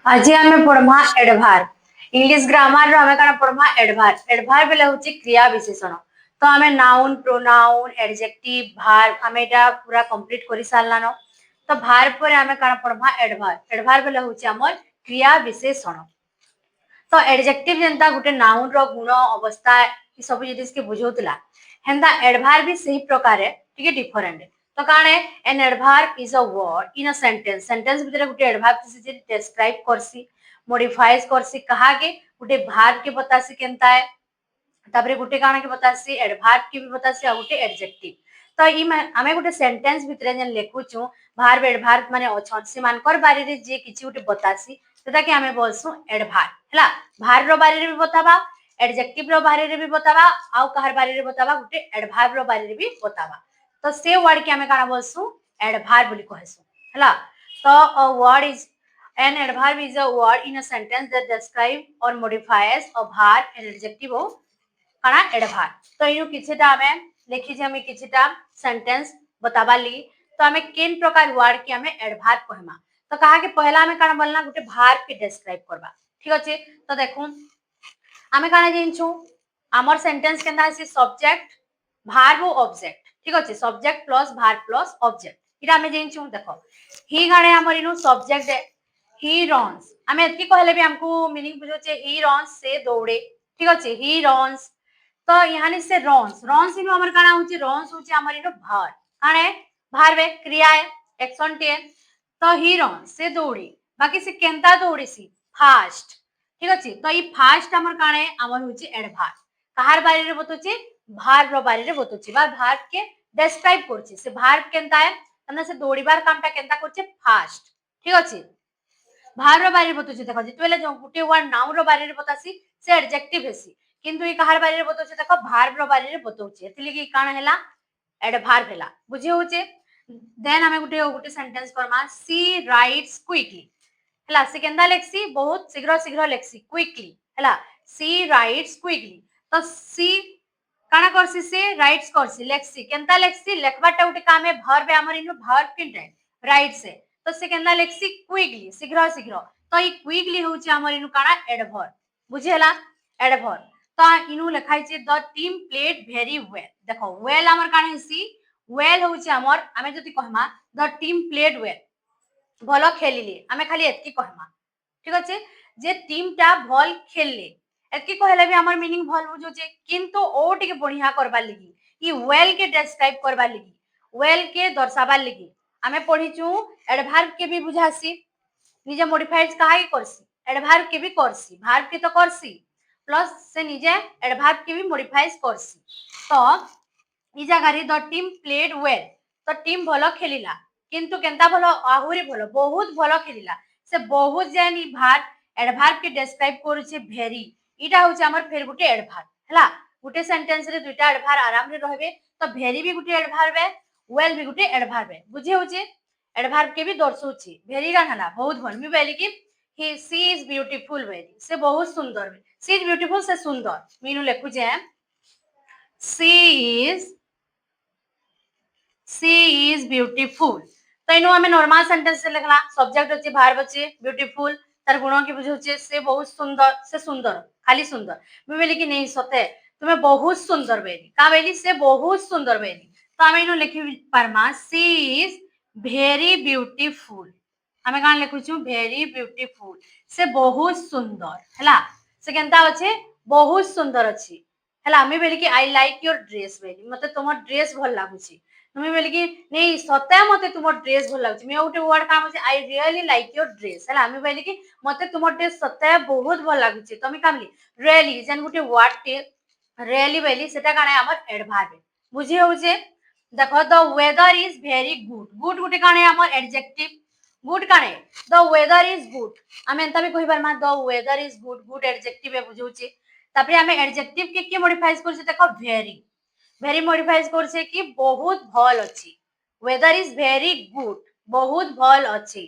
आज आम पढ़मा एडभार English grammar रो हमें काना पढ़मा एडभार एडभार बेले होची क्रिया विशेषण तो हमें नाउन प्रोनाउन एडजेक्टिव भार हमें एटा पूरा कंप्लीट करि सारला न तो भार पर हमें काना पढ़मा एडभार एडभार बेले होची हमर क्रिया विशेषण तो एडजेक्टिव जनता गुटे नाउन रो गुण अवस्था ई सब जिनिस के बुझौतला हेंदा एडभार भी सही प्रकार टिके डिफरेंट तो काणे an adverb is a word in a sentence sentence भीतर गुटे एडभार्ब से डिस्क्राइब करसी मॉडिफाइज करसी कहा के गुटे भार्ब के बतासी केनता है तापरे गुटे काना के बतासी एडभार्ब के भी बतासी आ गुटे एडजेक्टिव तो ई हमें गुटे सेंटेंस भीतर जन लेखुछु भार्ब एडभार्ब माने अछन से मानकर बारे रे जे किछि गुटे बतासी सेटा के हमें बोलसु एडभार्ब हला भार रो बारे रे भी बताबा एडजेक्टिव रो बारे रे भी बताबा आउ कहार बारे रे बताबा गुटे एडभार्ब रो बारे रे भी बताबा तो से वर्ड के हमें काना बोलसु एडभार्ब बोली कहसु हला तो a word is an adverb is a word in a sentence that describe or modifies a verb an adjective or काना एडभार तो इनु किछटा हमें लिखि जे हमें किछटा सेंटेंस बताबाली तो हमें केन प्रकार वर्ड के हमें एडभार कहमा तो कहा कि पहला हमें काना बोलना गुटे भार्ब के डिस्क्राइब करबा ठीक अछि तो देखु हमें काना जिनछु हमर सेंटेंस केना है सब्जेक्ट भार्ब और ऑब्जेक्ट ठीक अछि subject plus verb plus object इरा हमें जिनछु देखो ही गाने हमर इनु सब्जेक्ट है ही रन्स हमें एतकी कहले भी हमको मीनिंग बुझो छे ही रन्स से दौड़े ठीक अछि ही रन्स तो यहाँ से रन्स रन्स इनु हमर काना होची रन्स होची हमर इनु भार काने भार वे क्रिया है एक्शन टे तो ही रन्स से दौड़ी बाकी से केनता दौड़ी सी फास्ट ठीक अछि तो ई फास्ट हमर काने हमर होची एडभार कहार बारे रे बतोची भार रो बारे रे बतोची बा भार के डिस्क्राइब करछि से भार केनता है तने से दौड़ीबार कामटा केनता करछि फास्ट ठीक अछि भार रो बारे रे बतोची देखो जितबेले जो गुटे वर्ड नाउन रो बारे रे बतासी से एडजेक्टिव हेसी किंतु ई कहार बारे रे बतोचे देखो भार्ब रो बारे रे बतोचे एतली कि काना हैला एडभार्ब हैला बुझी होचे देन हमें गुटे गुटे सेंटेंस करमा सी राइट्स क्विकली हैला से केंदा लेक्सी बहुत शीघ्र शीघ्र लेक्सी क्विकली हैला सी राइट्स क्विकली तो सी काना करसी से राइट्स करसी लेक्सी केंता लेक्सी लेखबाटा गुटे काम है वर्ब हमर इनु वर्ब किनटे राइट से तो से केंदा लेक्सी क्विकली शीघ्र शीघ्र तो ई क्विकली होची हमर इनु काना एडवर्ब बुझी हैला एडवर्ब तो इनु लिखाई छे the team played very well देखो वेल हमर काना हेसी वेल होची हमर हमें जति कहमा द टीम प्लेड वेल भलो खेलिले हमें खाली एतकी कहमा ठीक अछि जे टीम टा भल खेलले एतकी कहले भी हमर मीनिंग भल बुझो छे किंतु ओ टिके बढ़िया करबा लगी ई वेल के डिस्क्राइब करबा लगी वेल के दर्शाबा लगी हमें पढिचू एडवर्ब के भी बुझासी निजे मॉडिफाइड काहे करसी एडवर्ब के भी करसी वर्ब के तो करसी प्लस से निजे एडवर्ब के भी मॉडिफाइज करसी तो ई जगह रे द टीम प्लेड वेल तो टीम भलो खेलिला किंतु केनता भलो आहुरी भलो बहुत भलो खेलिला से बहुत जेनी भार एडवर्ब के डिस्क्राइब करू छे वेरी इटा होचे हमर फेर गुटे एडवर्ब हला गुटे सेंटेंस रे दुइटा एडवर्ब आराम रे रहबे तो वेरी भी गुटे एडवर्ब है वेल भी गुटे एडवर्ब है बुझे होचे एडवर्ब के भी दर्शौची वेरी गान हला बहुत भल मी बेली कि ही सी इज ब्यूटीफुल वेरी से बहुत सुंदर सी इज ब्यूटीफुल से सुंदर मीनू लेखु जे सी इज ब्यूटीफुल तो इनु हमें नॉर्मल सेंटेंस से लिखला सब्जेक्ट अछि वर्ब अछि ब्यूटीफुल तार गुण के बुझौचे से बहुत सुंदर से सुंदर खाली सुंदर मैं बोली कि नहीं सते तुम्हें बहुत सुंदर बेली का बेली से बहुत सुंदर बेली तो हमें इनु लिखि परमा सी इज वेरी ब्यूटीफुल हमें कान लिखु छु वेरी ब्यूटीफुल से बहुत सुंदर हला से केनता अछि बहुत सुंदर अछि हला हमें बोली कि आई लाइक योर ड्रेस बेली मते तुमर ड्रेस भल लागु छी तुम्हें बोली कि नहीं सते मते तुमर ड्रेस भल लागु छी मैं उटे वर्ड काम अछि आई रियली लाइक योर ड्रेस हला हमें बोली कि मते तुमर ड्रेस सते बहुत भल लागु छी तमे कामली रियली जन गुटे वर्ड के रियली बेली सेटा काने हमर एडवर्ब बुझी होजे देखो the weather is very good good गुटे काने हमर एडजेक्टिव गुड काने द वेदर इज गुड हमें एंता भी कहि बार the weather is good good adjective है बुझौचे तापरे हमें एडजेक्टिव के मॉडिफाइज करछे देखो वेरी वेरी मॉडिफाइज करछे कि बहुत भल अछि वेदर इज वेरी गुड बहुत भल अछि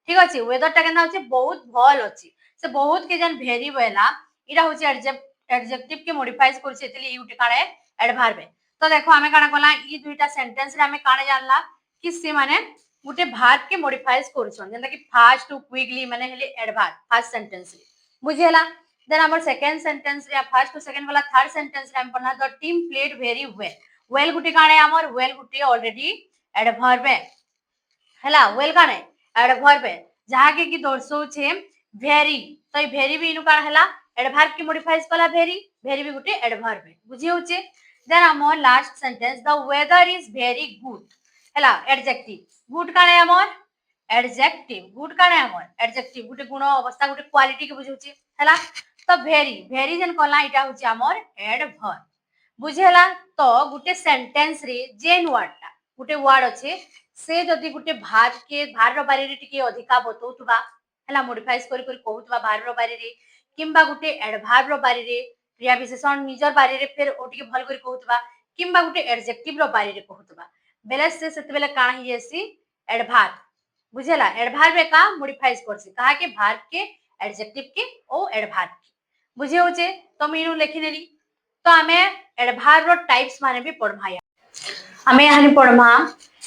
ठीक अछि वेदर टा केना अछि बहुत भल अछि से बहुत के जन वेरी वेला इरा होचे एडजेक्टिव के मॉडिफाइज करछे एतली ई उटे काने एडवर्ब है तो देखो हमें काना कोला ई दुईटा सेंटेंस रे हमें काने जानला कि से माने गुटे भार्ब के मॉडिफाइज करूछन जेंता कि फास्ट टू क्विकली माने हेले एडभार्ब फर्स्ट सेंटेंस रे बुझेला देन हमर सेकंड सेंटेंस रे फर्स्ट टू सेकंड वाला थर्ड सेंटेंस रे हम पढ़ना the team played very well well गुटे काणे हमर वेल गुटे ऑलरेडी एडभार्ब है हैला वेल काणे एडभार्ब है जहा के कि दर्शौ छे वेरी तो वेरी भी इनु काण हैला एडभार्ब के मॉडिफाइज कला वेरी वेरी भी गुटे एडभार्ब है बुझी होचे देन हमर last sentence the weather is very good हैला एडजेक्टिव गुड काणे हमर एडजेक्टिव गुड काणे हमर एडजेक्टिव गुटे गुण अवस्था गुटे क्वालिटी के बुझौची हैला तो वेरी वेरी जन कला इटा होची हमर एडभार्ब बुझेला तो गुटे सेंटेंस रे जेन वर्डटा गुटे वर्ड अछि से जदि गुटे भार के भार रो बारे रे टिके अधिका बतौतबा हैला मॉडिफाइज करि करि कहउतबा भार रो बारे रे किंबा गुटे एडभार्ब रो बारे रे क्रिया विशेषण निजर बारे रे फिर ओटिके भल करि कहउतबा किंबा गुटे एडजेक्टिव रो बारे रे कहउतबा बेले से सेते बेले काण हि जेसी एडभार्ब बुझेला एडभार्ब का मॉडिफाइज करसी कहा के भार्ब के एडजेक्टिव के ओ एडभार्ब के बुझे होचे तो मीनु लिखि नेली तो हमें एडभार्ब रो टाइप्स माने भी पढमाया हमें यहाँ पढ़मा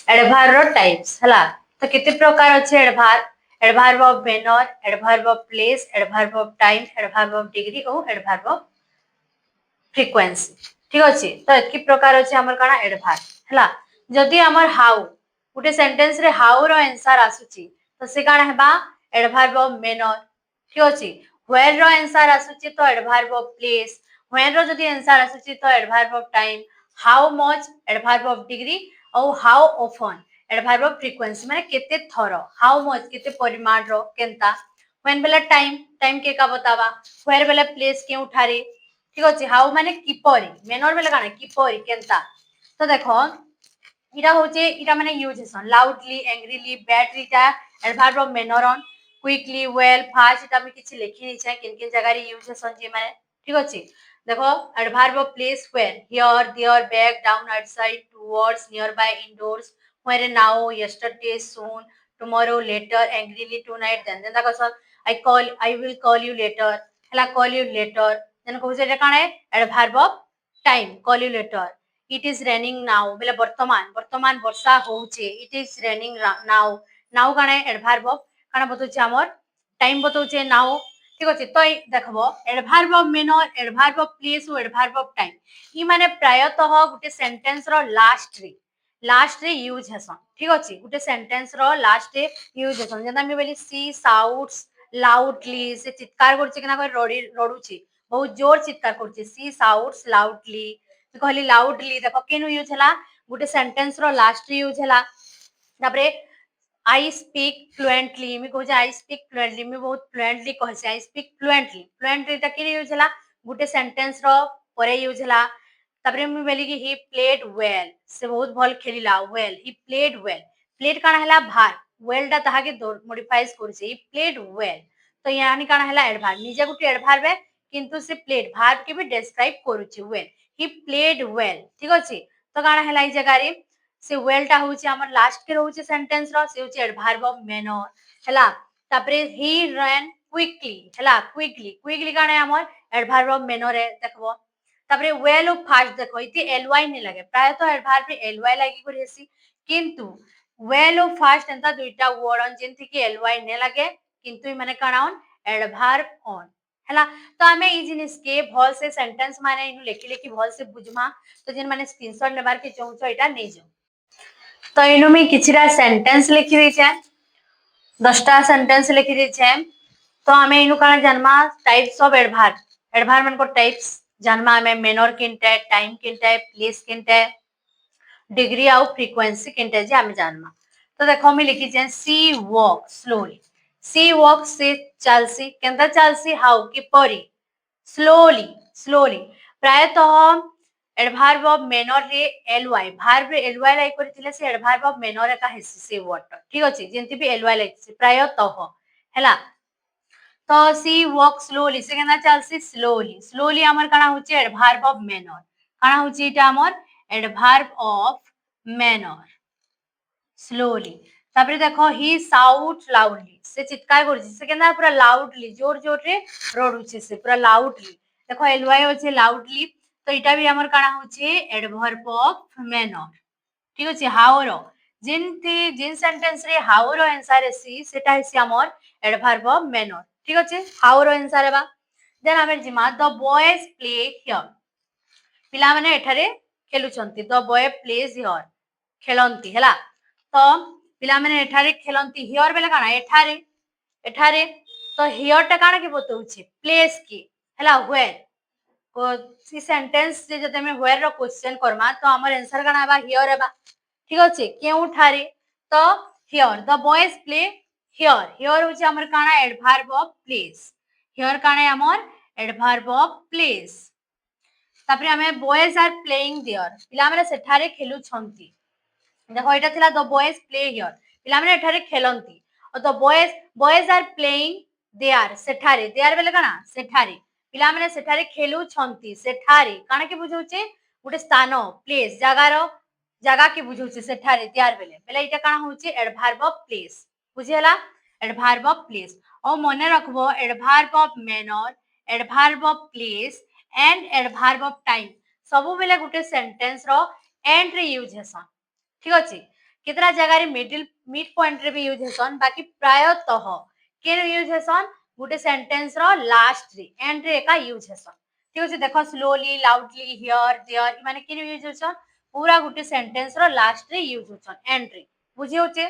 एडभार्ब रो टाइप्स हला तो कितने प्रकार अच्छे adverb adverb of manner adverb of place adverb of time adverb of degree और एडभार्ब ऑफ फ्रीक्वेंसी ठीक अछि तो एतकी प्रकार अछि हमर काना एडभार्ब हला जदि हमर हाउ गुटे सेंटेंस रे हाउ रो आंसर आसुची तो से काना हेबा एडभार्ब ऑफ मैनर ठीक अछि वेयर रो आंसर आसुची तो एडभार्ब ऑफ प्लेस व्हेन रो जदि आंसर आसुची तो adverb of time how much adverb of degree और how often adverb of frequency माने केते थरो हाउ मच केते परिमाण रो केनता व्हेन बेला टाइम टाइम के का बतावा व्हेयर बेला प्लेस के उठारे ठीक अछि हाउ माने किपरि मेनर बेला काना किपरि केनता तो देखो इरा होचे इरा माने यूज हसन लाउडली एंग्रीली बैटरी ता एडभार्ब ऑफ मेनर ऑन क्विकली वेल फास्ट इटा में किछि लिखि नै छै किन किन जगह रे यूज हसन जे माने ठीक अछि देखो adverb of place where here there back down outside towards near by indoors where now yesterday soon tomorrow later angrily tonight then the I will call you later हला कॉल यू लेटर देन कहू जे काने adverb of time call you later it is raining now बेले वर्तमान वर्तमान वर्षा होउचे it is raining now now काने एडभार्ब ऑफ काना बतौचे हमर टाइम बतौचे नाउ ठीक अछि तो देखबो adverb of manner adverb of place और एडभार्ब ऑफ टाइम ई माने प्रायतः गुटे सेंटेंस रो लास्ट रे यूज हसन ठीक अछि गुटे सेंटेंस रो लास्ट रे यूज हसन जेना मी बोली सी साउट्स लाउडली से चित्कार करछि केना कोइ रडुछि बहुत जोर चित्कार करछि सी साउट्स लाउडली कहली लाउडली देखो केनु यूज हला गुटे सेंटेंस रो लास्ट रे यूज हला तापरे आई स्पीक फ्लुएंटली मी कहू आई स्पीक फ्लुएंटली मी बहुत फ्लुएंटली कहसे आई स्पीक फ्लुएंटली फ्लुएंटली ता के यूज हला गुटे सेंटेंस रो परे यूज हला तापरे मी बोली कि ही प्लेड वेल से बहुत भल खेलिला well he played well played काना हला भार वेल दा ताहा के मॉडिफाइज करसे ही प्लेड वेल तो यानी काना हला एडभार्ब निजे गुटे एडभार्ब है किंतु से प्लेड भार्ब के भी डिस्क्राइब करूची वेल ही प्लेड वेल ठीक अछि तो काना हला ई जगह रे से वेल टा होची हमर लास्ट के रहउची सेंटेंस रो से होची एडभार्ब ऑफ मैनर हला तापरे ही रन क्विकली हला क्विकली क्विकली काना हमर एडभार्ब ऑफ मैनर है देखबो तापरे वेल ऑफ फास्ट देखो इति एलवाई नै लागे प्राय तो एडभार्ब रे एलवाई लागी करि हेसी किंतु वेल ऑफ फास्ट एंता दुईटा वर्ड अन जेंति कि एलवाई नै लागे किंतु माने काना ऑन एडभार्ब ऑन हला तो हमें ई जिनिस के भल से सेंटेंस माने इनु लेखि लेखि भल से बुझमा तो जेन माने स्क्रीनशॉट लेबार के चाहू एटा नै जाऊ तो इनु में किछरा सेंटेंस लिखि दै छै 10टा सेंटेंस लिखि दै छै तो हमें इनु काना जन्मा टाइप्स ऑफ एडभार्ब एडभार्ब मन को टाइप्स जन्मा हमें मेनर किनटे टाइम किनटे प्लेस किनटे डिग्री आउ फ्रीक्वेंसी किनटे जे हमें जन्मा तो देखो हमें लिखि छै सी वॉक स्लोली सी वॉक से चलसी केंता चलसी हाउ कि परी स्लोली स्लोली प्रायतः एडभार्ब ऑफ मेनर रे एलवाई भार्ब रे एलवाई लाई करथिले से एडभार्ब ऑफ मेनर का हेसी से वर्ड ठीक अछि जेंति भी एलवाई लाई प्रायतः हैला तो सी वॉक स्लोली से केना चलसी स्लोली स्लोली हमर काना होची एडभार्ब ऑफ मेनर काना होची इटा हमर एडभार्ब ऑफ मेनर स्लोली तापरे देखो ही साउट लाउडली से चित्कार करछि से केना पूरा लाउडली जोर जोर रे रडुछि से पूरा लाउडली देखो एलवाई होची लाउडली तो इटा भी हमर काना होची एडभार्ब ऑफ मेनर ठीक अछि हाउ रो जिन सेंटेंस रे हाउ रो आंसर एसी सेटा हेसी हमर एडवर्ब ऑफ मैनर ठीक अछि हाउ रो आंसर हेबा देन हमें जिमा द बॉयज प्ले हियर पिला माने एठारे खेलुछंती द बॉय प्लेज हियर खेलंती हैला तो पिला माने एठारे खेलंती हियर बेले काना एठारे एठारे तो हियर टा काना के बतौछि प्लेस की हैला वेयर को सी सेंटेंस जे जते में वेयर रो क्वेश्चन करमा तो हमर आंसर काना बा हियर हेबा ठीक अछि केउ ठारे तो here the boys play here here होछि हमर काना एडवर्ब ऑफ प्लेस हियर काना हमर एडवर्ब ऑफ प्लेस तापरे हमें बॉयज आर प्लेइंग देयर पिला माने सेठारे खेलु छंती देखो एटा थिला द बॉयज प्ले हियर पिला माने एठारे खेलंती और the boys are playing there सेठारे देयर बेले काना सेठारे पिला माने सेठारे खेलु छंती सेठारे काना के बुझौचे गुटे स्थान प्लेस जगह के बुझौचे सेठारे देयर बेले बेले एटा काना होचे एडवर्ब ऑफ प्लेस बुझियला एडवर्ब ऑफ प्लेस और मने रखबो adverb of manner adverb of place and adverb of time सबु बेले गुटे सेंटेंस रो एंड रे यूज हेसन ठीक अछि केतरा जगह रे मिड पॉइंट रे भी यूज हेसन बाकी प्रायतः केन यूज हेसन गुटे सेंटेंस रो लास्ट रे एंड रे का यूज हेसन ठीक अछि देखो स्लोली लाउडली हियर देयर माने केन यूज हेसन पूरा गुटे सेंटेंस रो लास्ट रे यूज हेसन एंड रे बुझी होचे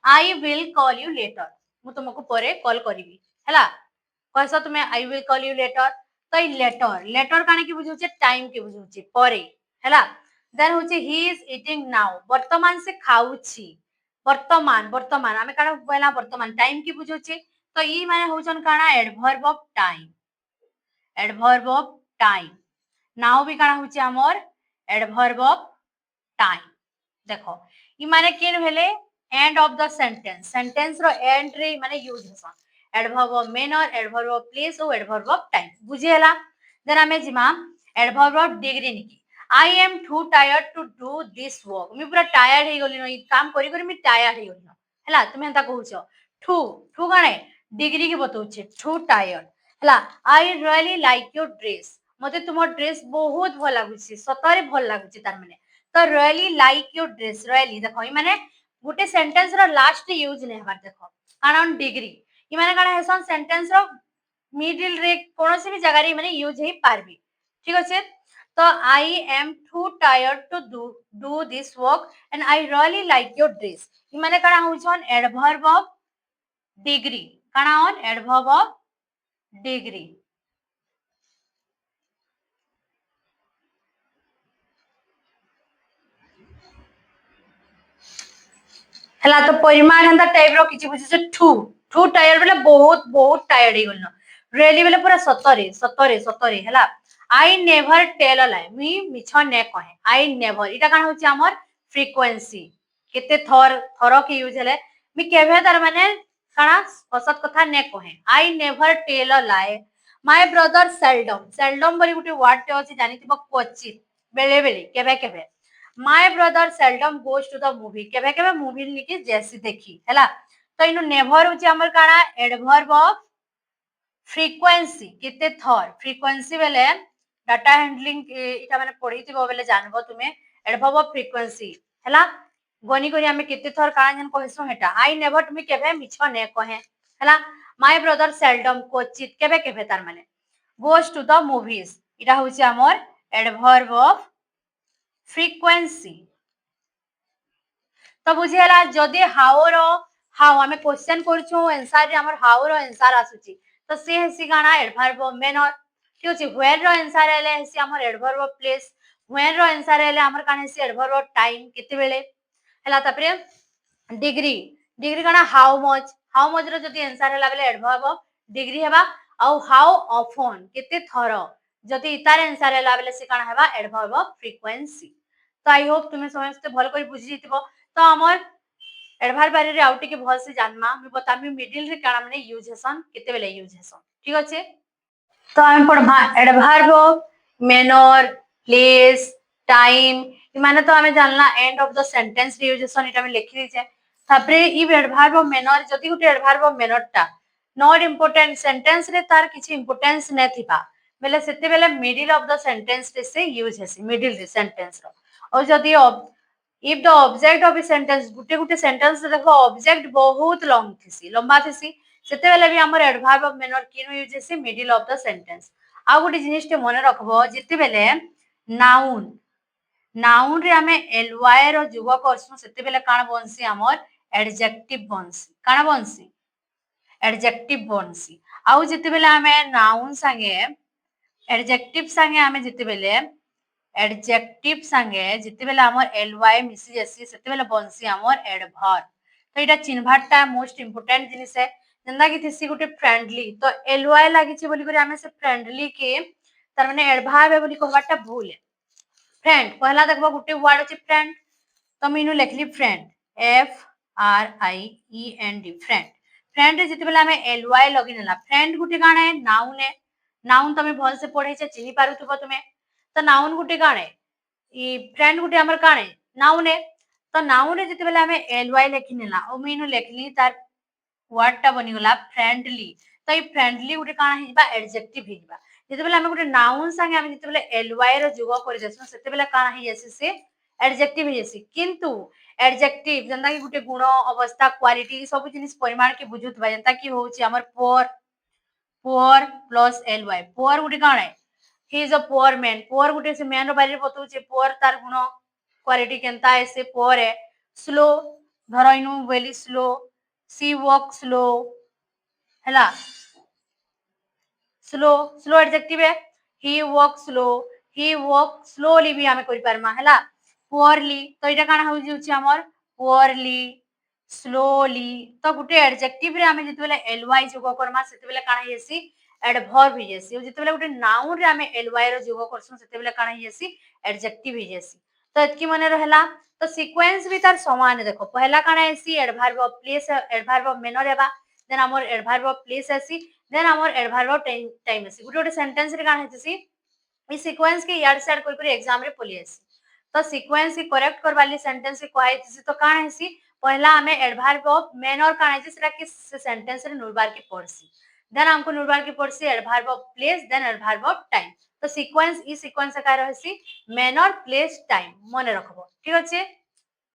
आई विल कॉल यू लेटर मु तुमको परे कॉल करिवि हैला कहसो तुमे आई विल कॉल यू लेटर तो लेटर लेटर काने की बुझौचे टाइम के बुझौचे परे हैला देन होचे ही इज ईटिंग नाउ वर्तमान से खाउछि वर्तमान वर्तमान हमें काना पहला वर्तमान टाइम की बुझौचे तो ई माने होचन काना adverb of time adverb of time now भी काना होचे हमर एडवर्ब ऑफ टाइम देखो ई माने केन भेले एंड ऑफ द सेंटेंस रो एंड रे माने यूज हेसन adverb of manner adverb of place और एडवर्ब ऑफ टाइम बुझियला देन हमें जिमा एडवर्ब ऑफ डिग्री निकी I am too tired to do this work मी पूरा टायर्ड हे गलिनो ई काम करी करी मी टायर्ड हे गलिनो हैला तुमे हंता कहउछो टू टू गाने डिग्री के बतौछे टू टायर्ड हैला आई रियली लाइक योर ड्रेस मते तुमो ड्रेस बहुत भल लागुछि सतरे भल लागुछि तार माने तो really like your dress really देखो ई माने गुटे सेंटेंस रो लास्ट यूज ने हबार देखो कारण डिग्री ई माने काना हेसन सेंटेंस रो मिडिल रे कोनोसी भी जगह रे माने यूज हे पारबी ठीक अछि तो I am too tired to do this work and I really like your dress ई माने काना होछन एडवर्ब ऑफ डिग्री काना ऑन एडवर्ब ऑफ डिग्री हला तो परिमाण हंता टाइप रो किछि बुझिस टू टायर्ड बेले बहुत बहुत टायर्ड हे गलनो रियली बेले पूरा सतरे हला आई नेवर टेल अ लाई मी मिछ ने कहे आई नेवर इटा काना होछि हमर फ्रीक्वेंसी केते थर के यूज हेले मी केभे तार माने काना असत कथा ने कहे I never tell a lie my brother seldom बरी गुटे वर्ड ते अछि जानितिबो क्वचित बेले बेले केभे केभे my brother seldom goes to the movie केभे केभे मूवी लिखि जेसी देखी हैला तो इनु नेवर होछि हमर काना एडवर्ब ऑफ फ्रीक्वेंसी केते थर फ्रीक्वेंसी बेले डाटा हैंडलिंग इटा माने पढितिबो बेले जानबो तुमे एडवर्ब ऑफ फ्रीक्वेंसी हैला गनी गनी हमें केते थर काना जन कहसो हेटा आई नेवर तुमे केभे मिछ ने कहे हैला माय ब्रदर सेल्डम क्वचित केभे केभे तार माने गोज टू द मूवीज इटा होछि हमर एडवर्ब ऑफ फ्रीक्वेंसी तो बुझियला जदि हाउ रो हाउ हमें क्वेश्चन करछु आंसर रे हमर हाउ रो आंसर आसुची तो से हेसी गाना एडवर्ब ऑफ मैनर ठीक अछि वेयर रो आंसर हेले हेसी हमर एडवर्ब ऑफ प्लेस वेयर रो आंसर हेले हमर काना हेसी एडवर्ब ऑफ टाइम केते बेले हला तापरे डिग्री डिग्री गाना हाउ मच रो जदि आंसर हेला बेले एडवर्ब ऑफ डिग्री हेबा औ हाउ ऑफन केते थरो जदि इतार आंसर हेला बेले से काना हेबा एडवर्ब ऑफ फ्रीक्वेंसी तो आई होप तुमे समस्त भल कर बुझि जितिबो तो हमर एडवर्ब बारे रे आउटी के भल से जानमा मी बतामी मिडिल रे काना माने यूज हेसन केते बेले यूज हेसन ठीक अछि तो हम पढमा adverb of manner place time माने तो हमें जानला एंड ऑफ द सेंटेंस रे यूज हेसन इटा में लिखि दिछे तापरे ई एडवर्ब ऑफ मैनर जदि गुटे एडवर्ब ऑफ मैनर टा नॉट इंपोर्टेंट सेंटेंस रे तार किछि इंपोर्टेंस ने थिबा बेले सेते बेले मिडिल ऑफ द सेंटेंस रे से यूज हेसी मिडिल रे सेंटेंस रो और जदि if the object of a sentence गुटे गुटे सेंटेंस देखो ऑब्जेक्ट बहुत लॉन्ग थिसी लंबा थिसी सेते बेले भी हमर एडवर्ब ऑफ मैनर किनो यूज हेसी मिडिल ऑफ द सेंटेंस आ गुटे जिनिस टे मने रखबो जेते बेले नाउन नाउन रे हमें ly रो जुग करसु सेते बेले काना बनसी हमर एडजेक्टिव बनसी काना बनसी एडजेक्टिव बनसी आउ जेते बेले हमें नाउन संगे एडजेक्टिव संगे हमें जेते बेले एडजेक्टिव संगे जेते बेले हमर ly मिसी जसी सेते बेले बनसी हमर एडवर्ब तो एटा चिन्हवाटा मोस्ट इंपोर्टेंट जिनिस है जंदा कि थिसी गुटे फ्रेंडली तो ly लागि छि बोली करे हमें से फ्रेंडली के तार माने एडवर्ब है बोली कहवाटा भूल है फ्रेंड पहला देखबो गुटे वर्ड अछि फ्रेंड तो मीनू लिखली फ्रेंड FRIEND फ्रेंड फ्रेंड रे जेते बेले हमें ly लगिनला फ्रेंड गुटे काना है नाउन तमे भल से पढै छ चिनि पारुथबो तुमे तो नाउन गुटे काने ई फ्रेंड गुटे हमर काने नाउन है तो नाउन रे जेते बेले हमें ly लिखिनेला ओ मीनू लिखली तार वर्ड टा बनी गला फ्रेंडली तो ई फ्रेंडली गुटे काना हिबा एडजेक्टिव हिबा जेते बेले हमें गुटे नाउन संगे हमें जेते बेले ly रो जुग कर देसु सेते बेले काना हि जैसे से एडजेक्टिव हि जैसे किंतु एडजेक्टिव जंदा कि गुटे गुण अवस्था क्वालिटी सब जिनिस परिमाण के बुझुतबा जंता कि होची हमर पुअर प्लस ly पुअर गुटे काना है he is a poor man poor गुटे से मैन रो बारे बतौचे पुअर तार गुण क्वालिटी केनता है से पुअर है स्लो धरइनु वेली स्लो सी वॉक स्लो हैला स्लो स्लो एडजेक्टिव है ही वॉक स्लोली भी हमें करि पारमा हैला पुअरली तो एटा काना हो जुची हमर पुअरली स्लोली तो गुटे एडजेक्टिव रे हमें जेते बेले ly जुग करमा सेते बेले काना हेसी एडवर्ब हि जेसी जेते बेले गुटे नाउन रे हमें ly रो जुग करसु सेते बेले काना हेसी एडजेक्टिव हि जेसी तो एतकी मने रहला तो सीक्वेंस भी तार समान है देखो पहला काना हेसी adverb of place adverb of manner हेबा देन हमर एडवर्ब ऑफ प्लेस हेसी देन हमर एडवर्ब ऑफ टाइम हेसी गुटे गुटे सेंटेंस रे काना हेसी ई सीक्वेंस के याड साइड कोइ कोइ एग्जाम रे पली हेसी तो सीक्वेंस के करेक्ट करवाली सेंटेंस के कहै थिसी तो काना हेसी पहला हमें एडवर्ब ऑफ मैनर काना हेसी सेटा कि सेंटेंस रे नुरबार के पढ़सी देन हमको नुरबार के पढ़सी adverb of place then adverb of time तो सीक्वेंस ई सीक्वेंस का रहसी मैनर प्लेस टाइम मने रखबो ठीक अछि